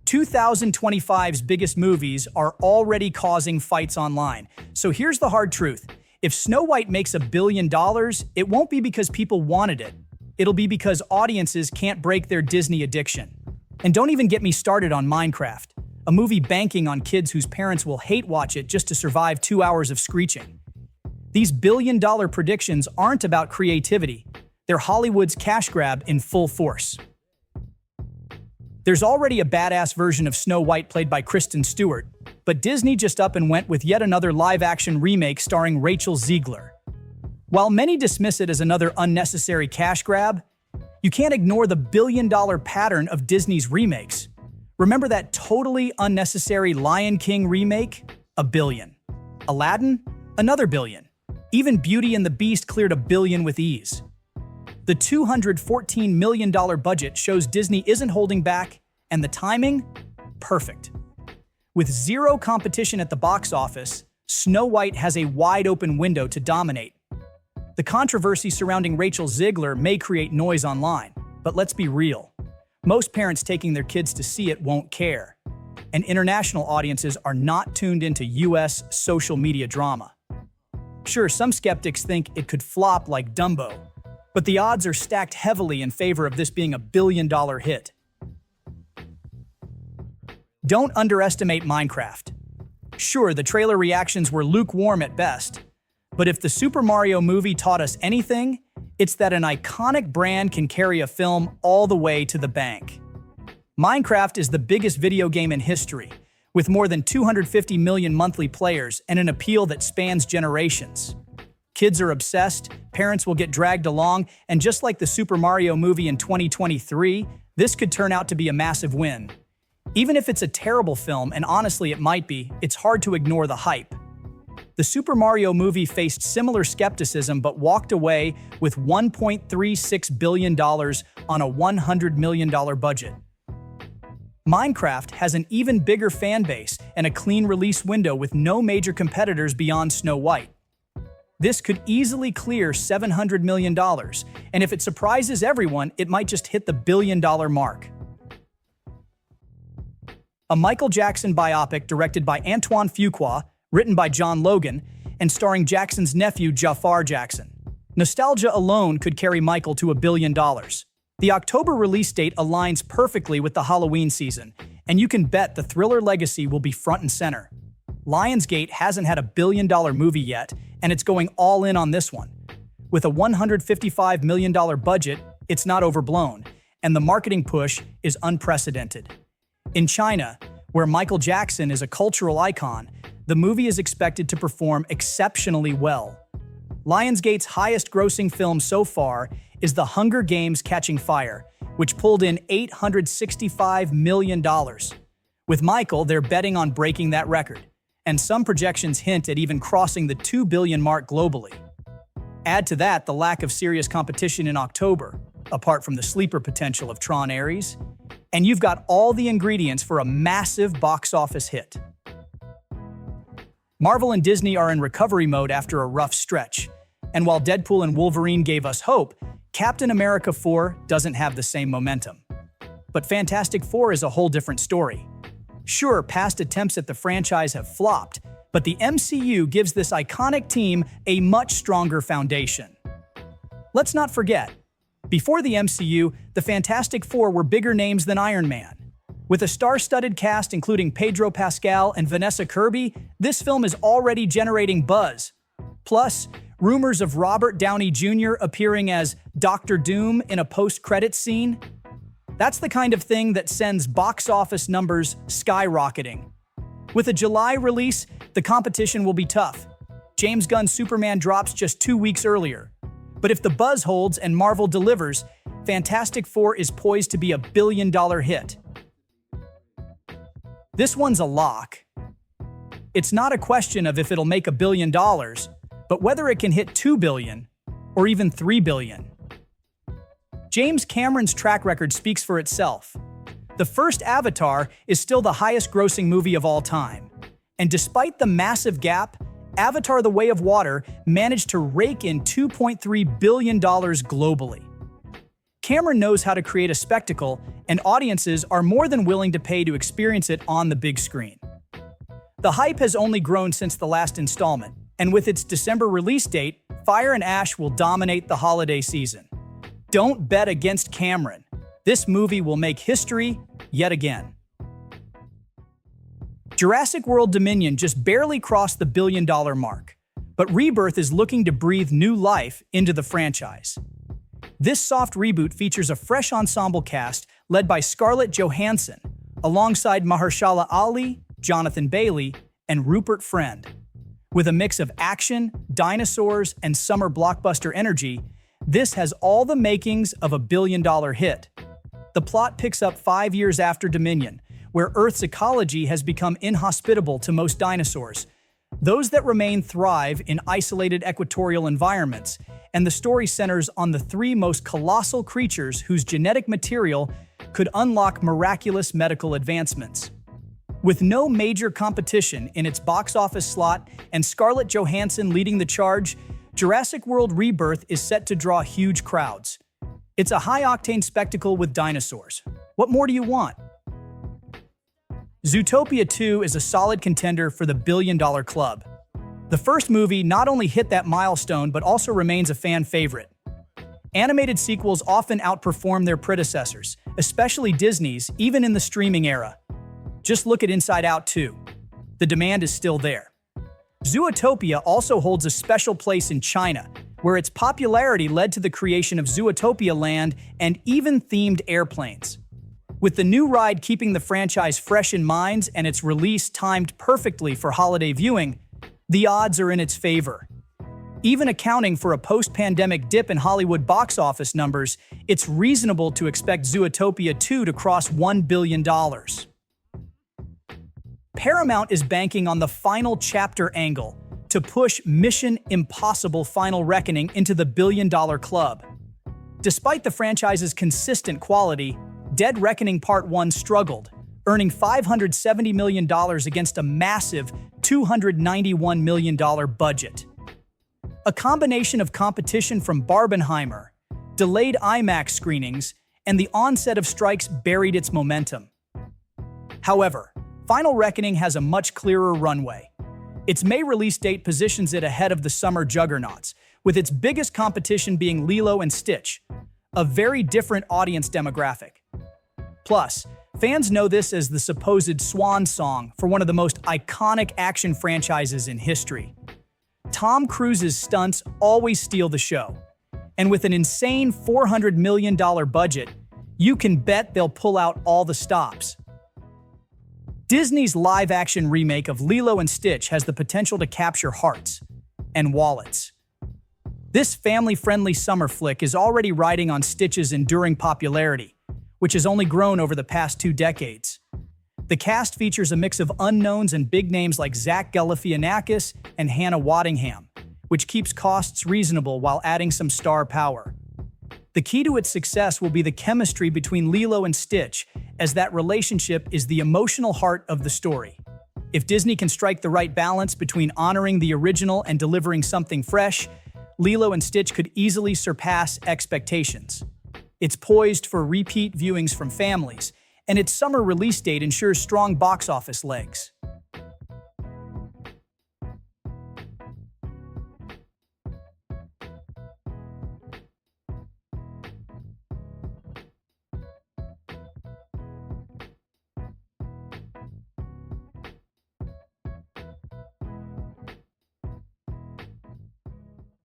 2025's biggest movies are already causing fights online. So here's the hard truth. If Snow White makes $1 billion, it won't be because people wanted it. It'll be because audiences can't break their Disney addiction. And don't even get me started on Minecraft, a movie banking on kids whose parents will hate watch it just to survive 2 hours of screeching. These billion-dollar predictions aren't about creativity. They're Hollywood's cash grab in full force. There's already a badass version of Snow White played by Kristen Stewart, but Disney just up and went with yet another live-action remake starring Rachel Zegler. While many dismiss it as another unnecessary cash grab, you can't ignore the billion-dollar pattern of Disney's remakes. Remember that totally unnecessary Lion King remake? $1 billion. Aladdin? Another $1 billion. Even Beauty and the Beast cleared $1 billion with ease. The $214 million budget shows Disney isn't holding back, and the timing? Perfect. With zero competition at the box office, Snow White has a wide-open window to dominate. The controversy surrounding Rachel Zegler may create noise online, but let's be real. Most parents taking their kids to see it won't care, and international audiences are not tuned into US social media drama. Sure, some skeptics think it could flop like Dumbo, but the odds are stacked heavily in favor of this being $1 billion hit. Don't underestimate Minecraft. Sure, the trailer reactions were lukewarm at best, but if the Super Mario movie taught us anything, it's that an iconic brand can carry a film all the way to the bank. Minecraft is the biggest video game in history, with more than 250 million monthly players and an appeal that spans generations. Kids are obsessed, parents will get dragged along, and just like the Super Mario movie in 2023, this could turn out to be a massive win. Even if it's a terrible film, and honestly it might be, it's hard to ignore the hype. The Super Mario movie faced similar skepticism but walked away with $1.36 billion on a $100 million budget. Minecraft has an even bigger fan base and a clean release window with no major competitors beyond Snow White. This could easily clear $700 million, and if it surprises everyone, it might just hit the $1 billion mark. A Michael Jackson biopic directed by Antoine Fuqua, written by John Logan, and starring Jackson's nephew Jafar Jackson. Nostalgia alone could carry Michael to $1 billion. The October release date aligns perfectly with the Halloween season, and you can bet the thriller legacy will be front and center. Lionsgate hasn't had $1 billion movie yet, and it's going all in on this one. With a $155 million budget, it's not overblown, and the marketing push is unprecedented. In China, where Michael Jackson is a cultural icon, the movie is expected to perform exceptionally well. Lionsgate's highest-grossing film so far is The Hunger Games: Catching Fire, which pulled in $865 million. With Michael, they're betting on breaking that record, and some projections hint at even crossing the $2 billion mark globally. Add to that the lack of serious competition in October, apart from the sleeper potential of Tron Ares, and you've got all the ingredients for a massive box office hit. Marvel and Disney are in recovery mode after a rough stretch, and while Deadpool and Wolverine gave us hope, Captain America 4 doesn't have the same momentum. But Fantastic Four is a whole different story. Sure, past attempts at the franchise have flopped, but the MCU gives this iconic team a much stronger foundation. Let's not forget, before the MCU, the Fantastic Four were bigger names than Iron Man. With a star-studded cast including Pedro Pascal and Vanessa Kirby, this film is already generating buzz. Plus, rumors of Robert Downey Jr. appearing as Dr. Doom in a post-credits scene? That's the kind of thing that sends box office numbers skyrocketing. With a July release, the competition will be tough. James Gunn's Superman drops just 2 weeks earlier. But if the buzz holds and Marvel delivers, Fantastic Four is poised to be a $1 billion hit. This one's a lock. It's not a question of if it'll make $1 billion, but whether it can hit $2 billion or even $3 billion. James Cameron's track record speaks for itself. The first Avatar is still the highest-grossing movie of all time. And despite the massive gap, Avatar: The Way of Water managed to rake in $2.3 billion globally. Cameron knows how to create a spectacle, and audiences are more than willing to pay to experience it on the big screen. The hype has only grown since the last installment, and with its December release date, Fire and Ash will dominate the holiday season. Don't bet against Cameron. This movie will make history yet again. Jurassic World Dominion just barely crossed the billion-dollar mark, but Rebirth is looking to breathe new life into the franchise. This soft reboot features a fresh ensemble cast led by Scarlett Johansson, alongside Mahershala Ali, Jonathan Bailey, and Rupert Friend. With a mix of action, dinosaurs, and summer blockbuster energy, this has all the makings of a billion-dollar hit. The plot picks up 5 years after Dominion, where Earth's ecology has become inhospitable to most dinosaurs. Those that remain thrive in isolated equatorial environments, and the story centers on the 3 most colossal creatures whose genetic material could unlock miraculous medical advancements. With no major competition in its box office slot and Scarlett Johansson leading the charge, Jurassic World Rebirth is set to draw huge crowds. It's a high-octane spectacle with dinosaurs. What more do you want? Zootopia 2 is a solid contender for the billion-dollar club. The first movie not only hit that milestone but also remains a fan favorite. Animated sequels often outperform their predecessors, especially Disney's, even in the streaming era. Just look at Inside Out 2. The demand is still there. Zootopia also holds a special place in China, where its popularity led to the creation of Zootopia Land and even themed airplanes. With the new ride keeping the franchise fresh in minds and its release timed perfectly for holiday viewing, the odds are in its favor. Even accounting for a post-pandemic dip in Hollywood box office numbers, it's reasonable to expect Zootopia 2 to cross $1 billion. Paramount is banking on the final chapter angle to push Mission Impossible: Final Reckoning into the billion-dollar club. Despite the franchise's consistent quality, Dead Reckoning Part 1 struggled, earning $570 million against a massive $291 million budget. A combination of competition from Barbenheimer, delayed IMAX screenings, and the onset of strikes buried its momentum. However, Final Reckoning has a much clearer runway. Its May release date positions it ahead of the summer juggernauts, with its biggest competition being Lilo and Stitch, a very different audience demographic. Plus, fans know this as the supposed swan song for one of the most iconic action franchises in history. Tom Cruise's stunts always steal the show, and with an insane $400 million budget, you can bet they'll pull out all the stops. Disney's live-action remake of Lilo and Stitch has the potential to capture hearts and wallets. This family-friendly summer flick is already riding on Stitch's enduring popularity, which has only grown over the past 2 decades. The cast features a mix of unknowns and big names like Zach Galifianakis and Hannah Waddingham, which keeps costs reasonable while adding some star power. The key to its success will be the chemistry between Lilo and Stitch, as that relationship is the emotional heart of the story. If Disney can strike the right balance between honoring the original and delivering something fresh, Lilo and Stitch could easily surpass expectations. It's poised for repeat viewings from families, and its summer release date ensures strong box office legs.